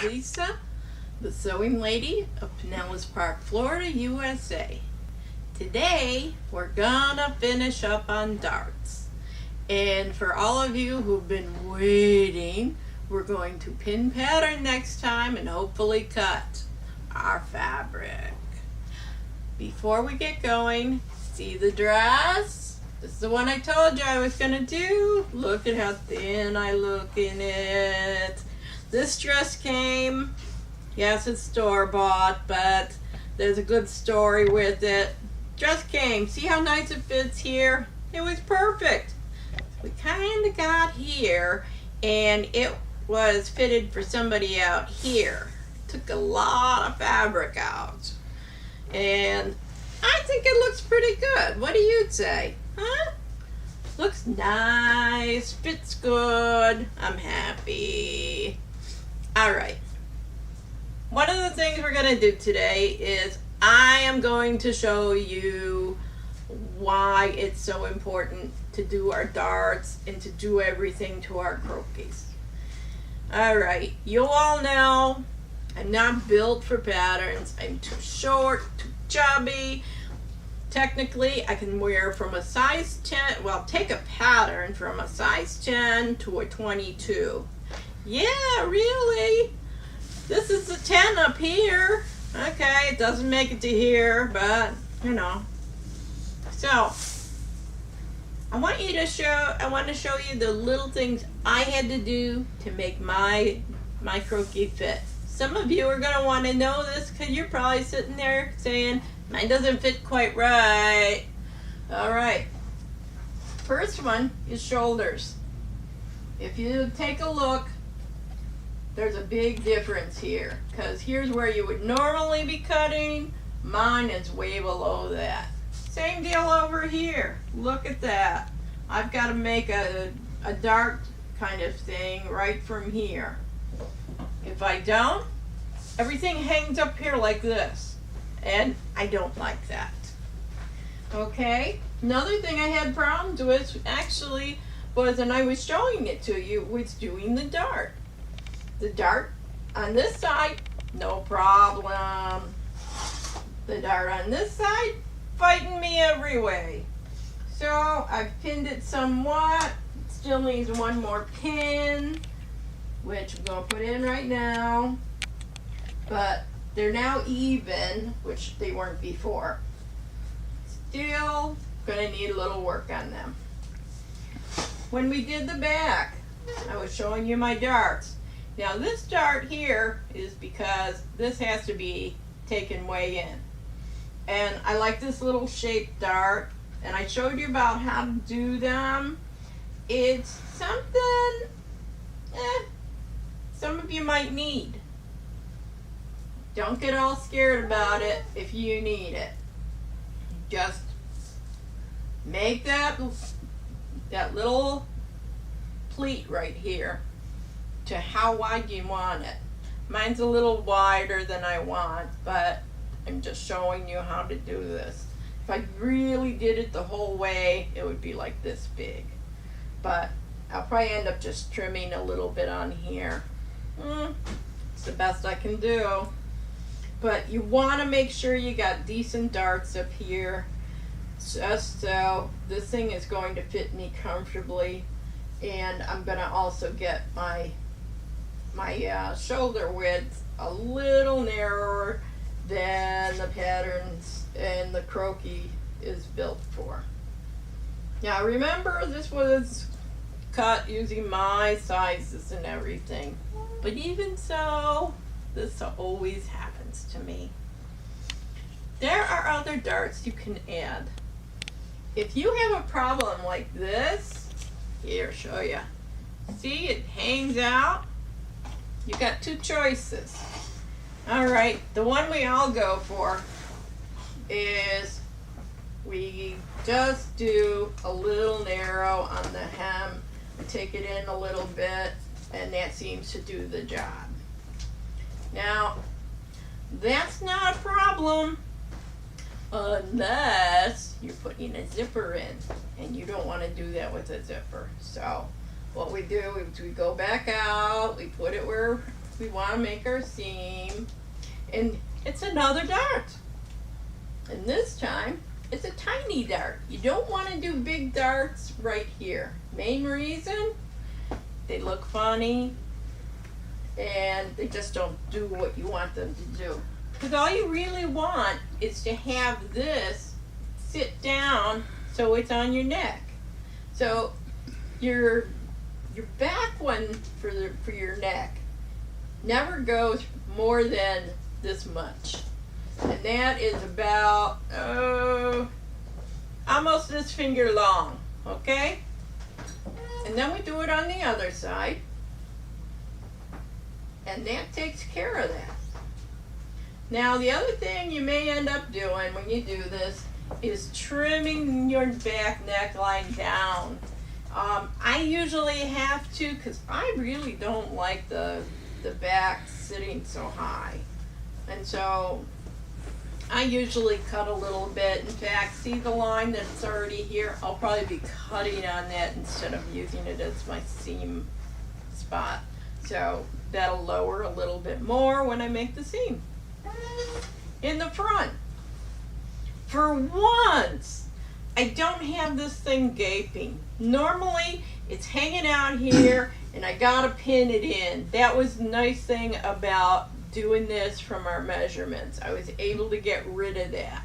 Lisa, the sewing lady of Pinellas Park, Florida, USA. Today, we're gonna finish up on darts. And for all of you who've been waiting, we're going to pin pattern next time and hopefully cut our fabric. Before we get going, see the dress? This is the one I told you I was gonna do. Look at how thin I look in it. This dress came, yes, it's store-bought, but there's a good story with it. Dress came, see how nice it fits here? It was perfect. We kind of got here, and it was fitted for somebody out here. Took a lot of fabric out, and I think it looks pretty good. What do you say? Huh? Looks nice, fits good. I'm happy. All right. One of the things we're going to do today is I am going to show you why it's so important to do our darts and to do everything to our croquis. All right. You all know I'm not built for patterns. I'm too short, too chubby. Technically, I can wear from a size 10, well, take a pattern from a size 10 to a 22. Yeah, really? This is a 10 up here. Okay, it doesn't make it to here, but, you know. So, I want to show you the little things I had to do to make my croquis fit. Some of you are going to want to know this because you're probably sitting there saying, mine doesn't fit quite right. All right. First one is shoulders. If you take a look, there's a big difference here because here's where you would normally be cutting. Mine is way below that. Same deal over here. Look at that. I've got to make a dart kind of thing right from here. If I don't, everything hangs up here like this. And I don't like that. Okay, another thing I had problems with actually was, and I was showing it to you, was doing the dart. The dart on this side, no problem. The dart on this side, fighting me every way. So I've pinned it somewhat. It still needs one more pin, which I'm going to put in right now. But they're now even, which they weren't before. Still gonna need a little work on them. When we did the back, I was showing you my darts. Now this dart here is because this has to be taken way in. And I like this little shaped dart, and I showed you about how to do them. It's something, some of you might need. Don't get all scared about it if you need it. Just make that little pleat right here to how wide you want it. Mine's a little wider than I want, but I'm just showing you how to do this. If I really did it the whole way, it would be like this big. But I'll probably end up just trimming a little bit on here. It's the best I can do. But you want to make sure you got decent darts up here, just so this thing is going to fit me comfortably. And I'm going to also get my shoulder width a little narrower than the patterns and the croquis is built for. Now remember, this was cut using my sizes and everything. But even so, this always happens to me. There are other darts you can add. If you have a problem like this, here, show you. See, it hangs out. You got two choices. All right, the one we all go for is we just do a little narrow on the hem, take it in a little bit, and that seems to do the job. Now, that's not a problem unless you're putting a zipper in, and you don't want to do that with a zipper. So what we do is we go back out, we put it where we want to make our seam. And it's another dart. And this time, it's a tiny dart. You don't want to do big darts right here. Main reason, they look funny and they just don't do what you want them to do. Because all you really want is to have this sit down so it's on your neck. So your back one for your neck never goes more than this much. And that is about almost this finger long, okay? And then we do it on the other side. And that takes care of that. Now the other thing you may end up doing when you do this is trimming your back neckline down. I usually have to because I really don't like the back sitting so high. And so I usually cut a little bit. In fact, see the line that's already here? I'll probably be cutting on that instead of using it as my seam spot. So that'll lower a little bit more when I make the seam. In the front, for once, I don't have this thing gaping. Normally, it's hanging out here and I gotta pin it in. That was the nice thing about doing this from our measurements. I was able to get rid of that.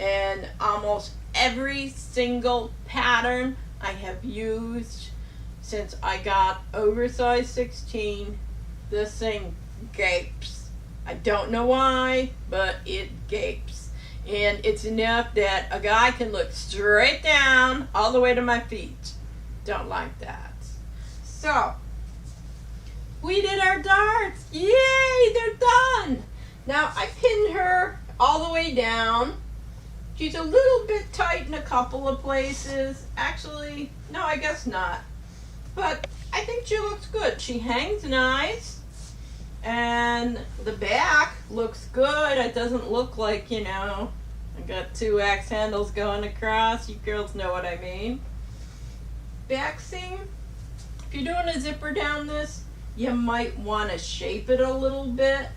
And almost every single pattern I have used since I got oversized 16, this thing gapes. I don't know why, but it gapes. And it's enough that a guy can look straight down all the way to my feet. Don't like that. So, we did our darts. Yay, they're done. Now, I pinned her all the way down. She's a little bit tight in a couple of places. Actually, no, I guess not. But I think she looks good. She hangs nice. And the back looks good. It doesn't look like, you know, I got two axe handles going across. You girls know what I mean. Back seam, if you're doing a zipper down this, you might want to shape it a little bit.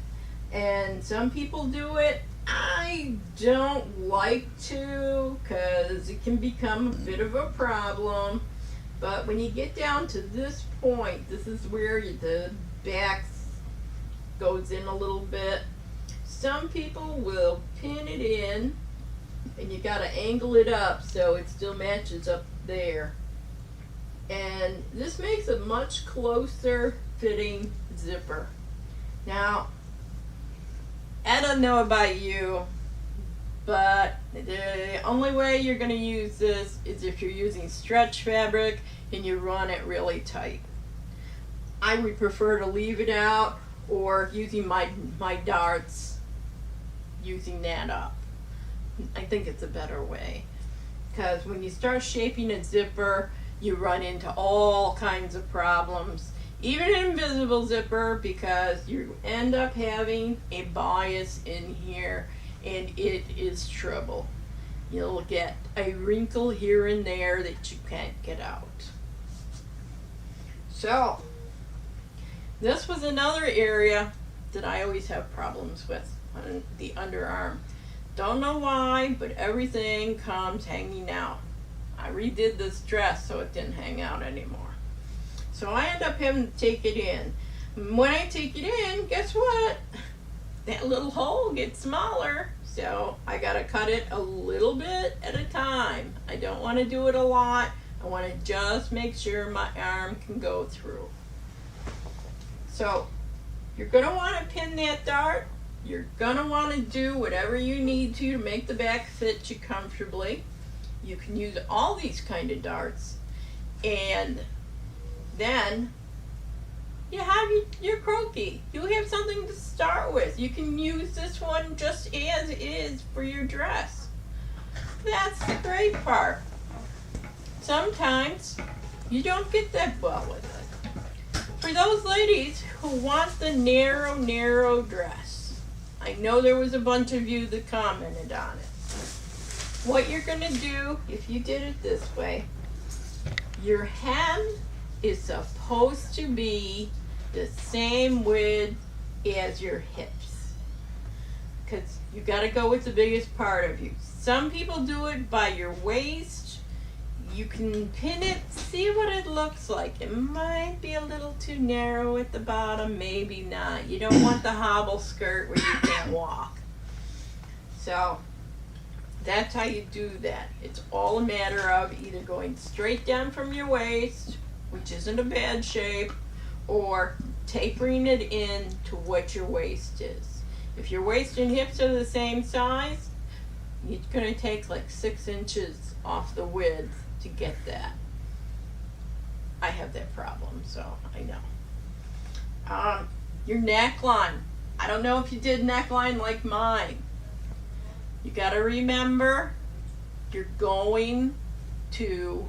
And some people do it. I don't like to because it can become a bit of a problem. But when you get down to this point, this is where the back goes in a little bit. Some people will pin it in and you gotta angle it up so it still matches up there. And this makes a much closer fitting zipper. Now, I don't know about you, but the only way you're gonna use this is if you're using stretch fabric and you run it really tight. I would prefer to leave it out or using my darts, using that up. I think it's a better way. Because when you start shaping a zipper, you run into all kinds of problems. Even an invisible zipper, because you end up having a bias in here and it is trouble. You'll get a wrinkle here and there that you can't get out. So, this was another area that I always have problems with on the underarm. Don't know why, but everything comes hanging out. I redid this dress so it didn't hang out anymore. So I end up having to take it in. When I take it in, guess what? That little hole gets smaller. So I gotta cut it a little bit at a time. I don't want to do it a lot. I want to just make sure my arm can go through. So you're going to want to pin that dart. You're going to want to do whatever you need to make the back fit you comfortably. You can use all these kind of darts. And then you have your croquis. You have something to start with. You can use this one just as is for your dress. That's the great part. Sometimes you don't get that well with it. For those ladies who want the narrow dress, I know there was a bunch of you that commented on it. What you're going to do, if you did it this way, your hem is supposed to be the same width as your hips, because you got to go with the biggest part of you. Some people do it by your waist. You can pin it, see what it looks like. It might be a little too narrow at the bottom, maybe not. You don't want the hobble skirt where you can't walk. So that's how you do that. It's all a matter of either going straight down from your waist, which isn't a bad shape, or tapering it in to what your waist is. If your waist and hips are the same size, you're going to take like 6 inches off the width to get that. I have that problem, so I know. Your neckline. I don't know if you did neckline like mine. You got to remember, you're going to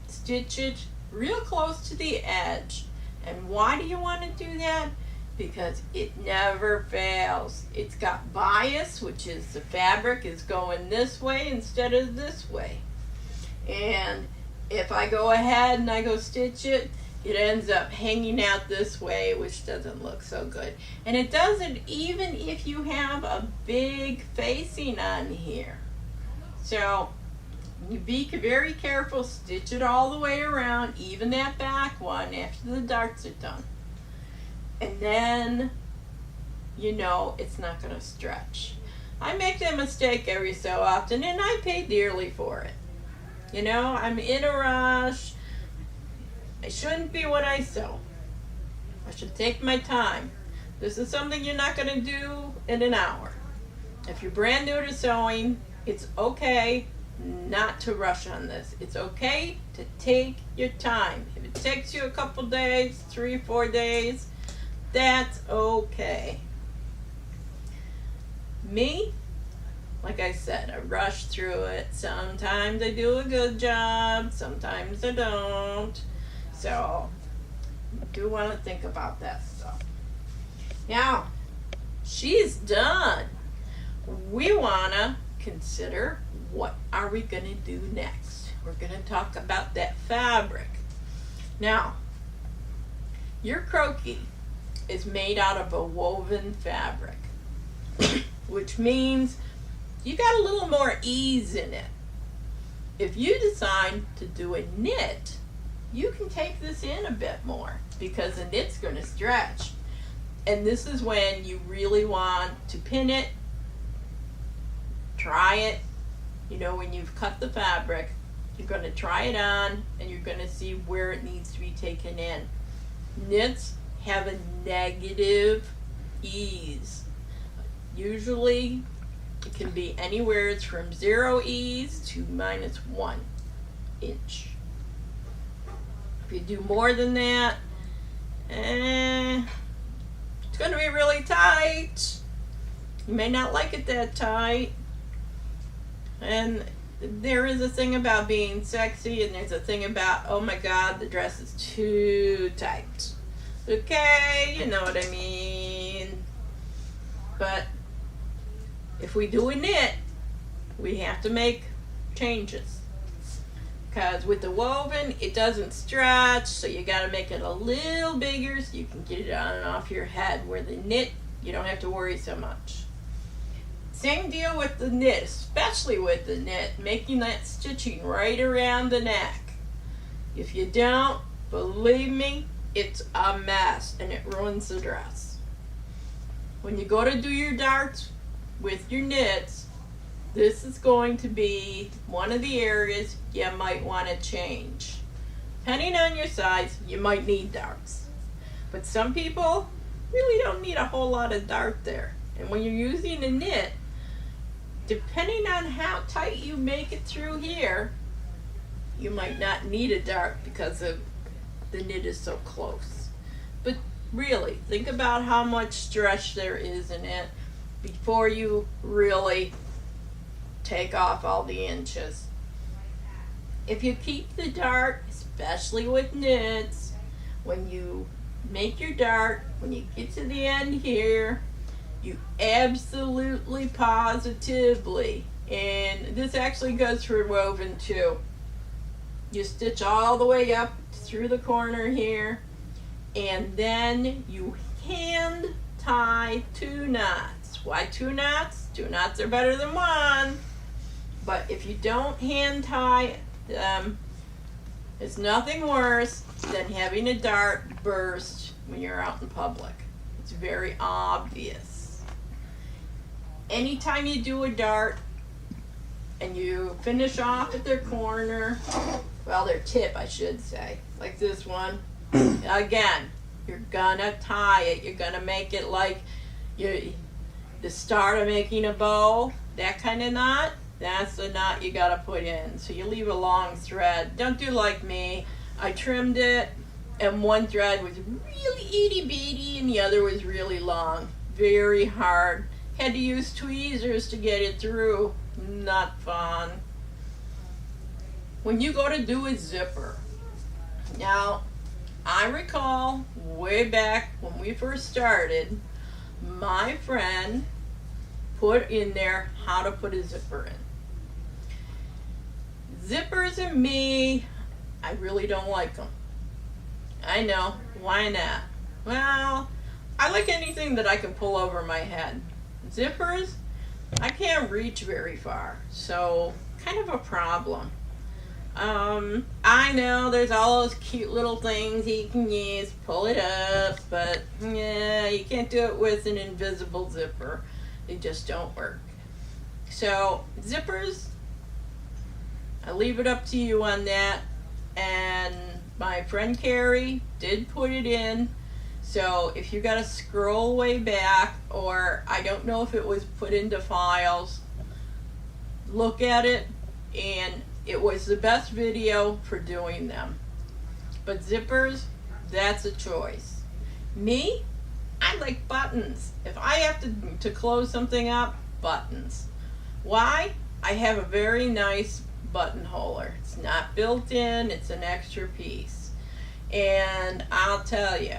stitch it real close to the edge. And why do you want to do that? Because it never fails. It's got bias, which is the fabric is going this way instead of this way. And if I go ahead and I go stitch it, it ends up hanging out this way, which doesn't look so good. And it doesn't even if you have a big facing on here. So you be very careful, stitch it all the way around, even that back one after the darts are done. And then you know it's not going to stretch. I make that mistake every so often, and I pay dearly for it. You know, I'm in a rush. I shouldn't be what I sew. I should take my time. This is something you're not going to do in an hour. If you're brand new to sewing, it's okay not to rush on this. It's okay to take your time. If it takes you a couple days, 3 or 4 days, that's okay. Me, like I said, I rush through it. Sometimes I do a good job, sometimes I don't. So, you do want to think about that stuff. Now, she's done. We want to consider what are we going to do next. We're going to talk about that fabric. Now, your croquis is made out of a woven fabric, which means you got a little more ease in it. If you decide to do a knit, you can take this in a bit more because the knit's going to stretch. And this is when you really want to pin it, try it. You know, when you've cut the fabric, you're going to try it on and you're going to see where it needs to be taken in. Knits have a negative ease. Usually it can be anywhere it's from 0 ease to -1 inch. If you do more than that, it's going to be really tight. You may not like it that tight. And there is a thing about being sexy, and there's a thing about, oh my God, the dress is too tight. Okay, you know what I mean. But if we do a knit, we have to make changes. Because with the woven, it doesn't stretch, so you got to make it a little bigger so you can get it on and off your head. Where the knit, you don't have to worry so much. Same deal with the knit, especially with the knit, making that stitching right around the neck. If you don't, believe me, it's a mess and it ruins the dress. When you go to do your darts with your knits, this is going to be one of the areas you might want to change. Depending on your size, you might need darts. But some people really don't need a whole lot of dart there. And when you're using a knit, depending on how tight you make it through here, you might not need a dart because of the knit is so close. But really, think about how much stretch there is in it before you really take off all the inches. If you keep the dart, especially with knits, when you make your dart, when you get to the end here, you absolutely positively, and this actually goes for woven too, you stitch all the way up through the corner here, and then you hand tie 2 knots. Why 2 knots? 2 knots are better than 1. But if you don't hand tie them, it's nothing worse than having a dart burst when you're out in public. It's very obvious. Anytime you do a dart and you finish off at their corner, well, their tip, I should say, like this one, again, you're gonna tie it. You're gonna make it like the start of making a bow, that kind of knot. That's the knot you gotta put in. So you leave a long thread. Don't do like me. I trimmed it, and one thread was really itty bitty, and the other was really long. Very hard. Had to use tweezers to get it through. Not fun. When you go to do a zipper, now I recall way back when we first started, my friend put in there how to put a zipper in. Zippers and me, I really don't like them. I know, why not? Well, I like anything that I can pull over my head. Zippers, I can't reach very far, so kind of a problem. I know there's all those cute little things you can use, pull it up, but yeah, you can't do it with an invisible zipper. They just don't work. So zippers, I leave it up to you on that. And my friend Carrie did put it in. So if you got to scroll way back, or I don't know if it was put into files, look at it, and it was the best video for doing them. But zippers, that's a choice. Me, I like buttons. If I have to close something up, buttons. Why? I have a very nice buttonholer. It's not built in, it's an extra piece. And I'll tell you,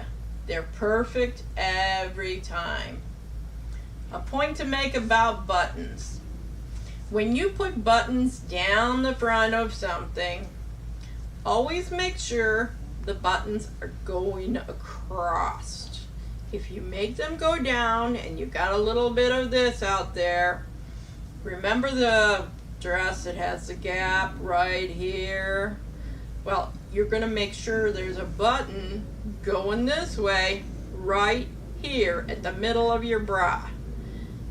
they're perfect every time. A point to make about buttons. When you put buttons down the front of something, always make sure the buttons are going across. If you make them go down and you got a little bit of this out there, remember the dress that has the gap right here? Well, you're going to make sure there's a button going this way right here at the middle of your bra.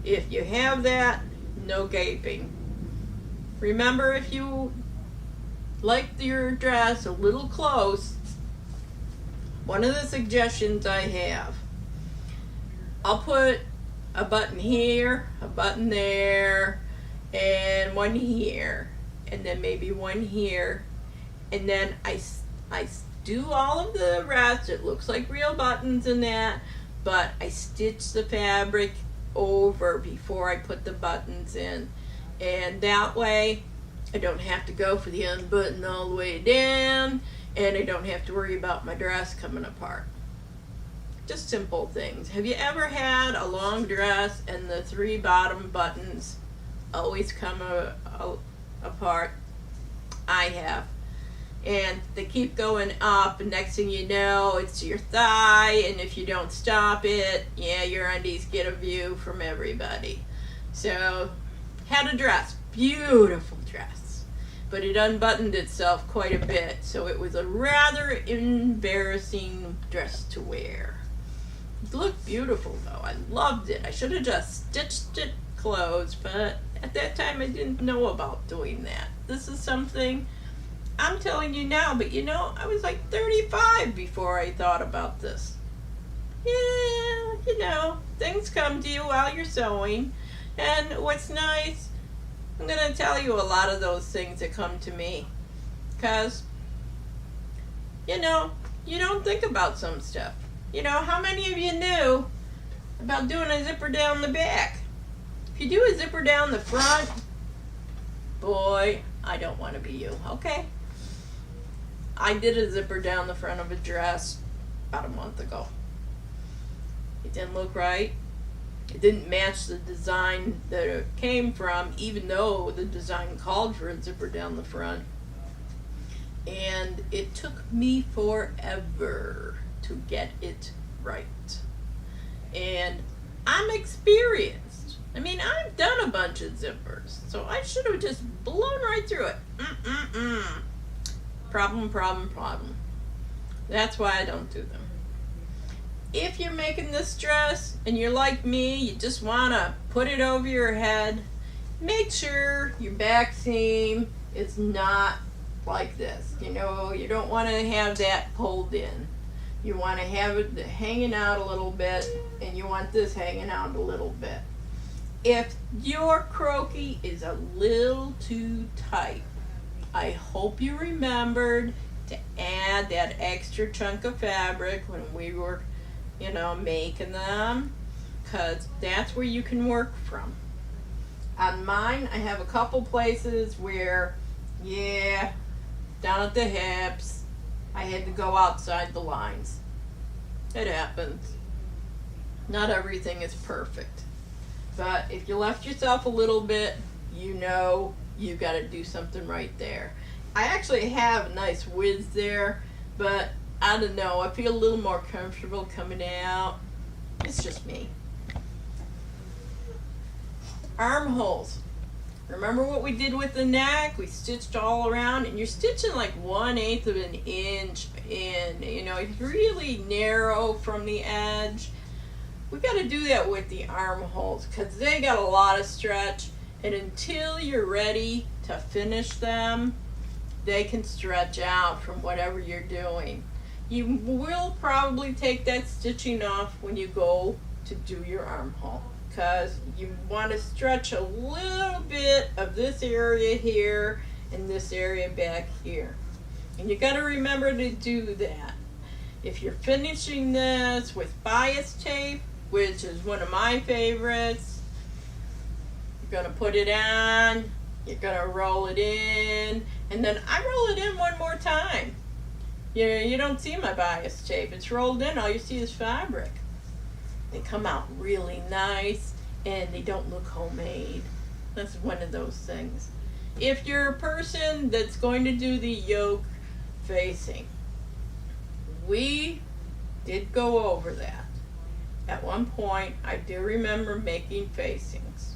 If you have that, no gaping. Remember, if you like your dress a little close, one of the suggestions I have, I'll put a button here, a button there, and one here, and then maybe one here, and then I do all of the rest. It looks like real buttons in that, but I stitch the fabric over before I put the buttons in, and that way I don't have to go for the unbutton all the way down, and I don't have to worry about my dress coming apart. Just simple things. Have you ever had a long dress and the 3 bottom buttons always come apart? I have. And they keep going up, and next thing you know, it's your thigh, and if you don't stop it, yeah, your undies get a view from everybody. So, had a dress, beautiful dress, but it unbuttoned itself quite a bit, so it was a rather embarrassing dress to wear. It looked beautiful though, I loved it. I should have just stitched it closed, but at that time I didn't know about doing that. This is something I'm telling you now, but you know, I was like 35 before I thought about this. Yeah, you know, things come to you while you're sewing. And what's nice, I'm going to tell you a lot of those things that come to me. Because, you know, you don't think about some stuff. You know, how many of you knew about doing a zipper down the back? If you do a zipper down the front, boy, I don't want to be you, okay? I did a zipper down the front of a dress about a month ago. It didn't look right. It didn't match the design that it came from, even though the design called for a zipper down the front. And it took me forever to get it right. And I'm experienced. I mean, I've done a bunch of zippers, so I should have just blown right through it. Problem. That's why I don't do them. If you're making this dress and you're like me, you just want to put it over your head, make sure your back seam is not like this. You know, you don't want to have that pulled in. You want to have it hanging out a little bit, and you want this hanging out a little bit. If your croquis is a little too tight, I hope you remembered to add that extra chunk of fabric when we were, making them, because that's where you can work from. On mine, I have a couple places where, down at the hips, I had to go outside the lines. It happens. Not everything is perfect. But if you left yourself a little bit, you got to do something right there. I actually have a nice width there, but I don't know. I feel a little more comfortable coming out. It's just me. Armholes. Remember what we did with the neck? We stitched all around, and you're stitching like 1/8 of an inch in. It's really narrow from the edge. We got to do that with the armholes because they got a lot of stretch, and until you're ready to finish them, they can stretch out from whatever you're doing. You will probably take that stitching off when you go to do your armhole, because you want to stretch a little bit of this area here and this area back here. And you got to remember to do that. If you're finishing this with bias tape, which is one of my favorites, you're going to put it on, you're going to roll it in, and then I roll it in one more time. You don't see my bias tape. It's rolled in. All you see is fabric. They come out really nice, and they don't look homemade. That's one of those things. If you're a person that's going to do the yoke facing, we did go over that. At one point, I do remember making facings.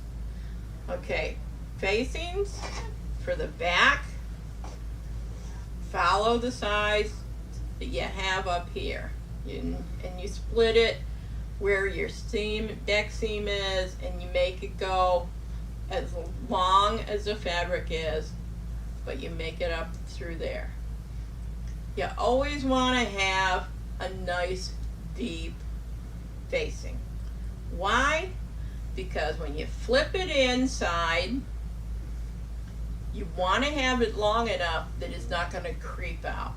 Okay, facings for the back, follow the size that you have up here. And you split it where your back seam is, and you make it go as long as the fabric is, but you make it up through there. You always want to have a nice deep facing. Why? Because when you flip it inside, you want to have it long enough that it's not going to creep out.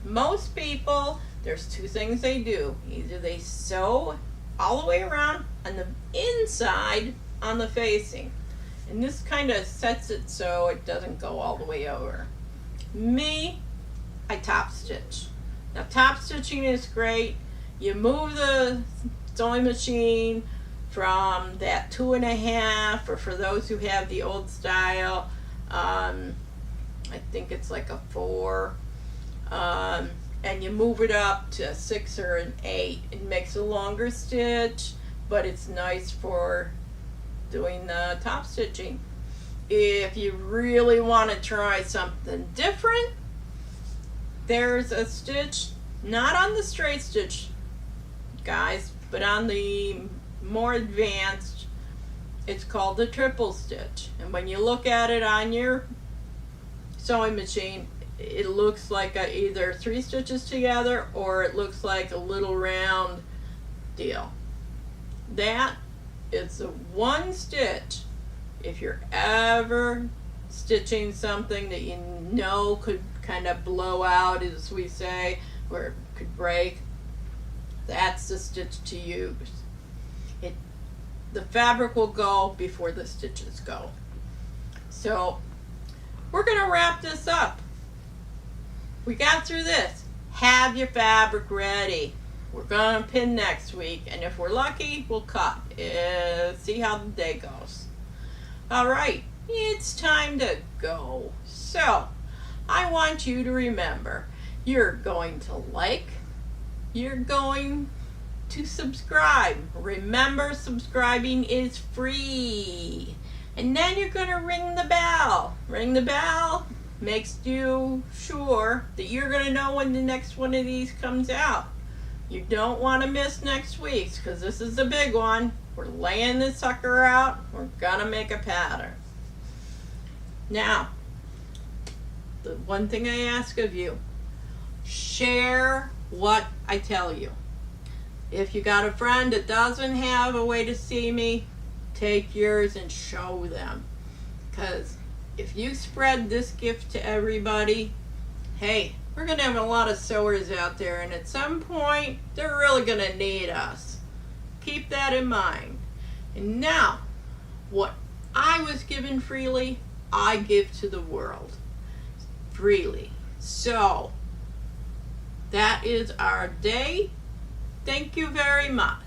Most people, there's two things they do. Either they sew all the way around on the inside on the facing, and this kind of sets it so it doesn't go all the way over. Me, I top stitch. Now top stitching is great. You move the sewing machine from that 2.5, or for those who have the old style, I think it's like a 4, and you move it up to a 6 or an 8. It makes a longer stitch, but it's nice for doing the top stitching. If you really want to try something different, there's a stitch, not on the straight stitch, guys, but on the more advanced, it's called the triple stitch. And when you look at it on your sewing machine, it looks like either 3 stitches together, or it looks like a little round deal. That is the one stitch. If you're ever stitching something that you know could kind of blow out, as we say, or it could break, that's the stitch to use. The fabric will go before the stitches go. So we're going to wrap this up. We got through this. Have your fabric ready. We're going to pin next week, and if we're lucky, we'll cut. See how the day goes. All right, it's time to go. So I want you to remember, you're going to like, you're going to subscribe. Remember, subscribing is free. And then you're going to ring the bell. Ring the bell makes you sure that you're going to know when the next one of these comes out. You don't want to miss next week's, because this is the big one. We're laying this sucker out. We're going to make a pattern. Now, the one thing I ask of you, share what I tell you. If you got a friend that doesn't have a way to see me, take yours and show them. Because if you spread this gift to everybody, hey, we're going to have a lot of sewers out there, and at some point, they're really going to need us. Keep that in mind. And now, what I was given freely, I give to the world. Freely. So, that is our day. Thank you very much.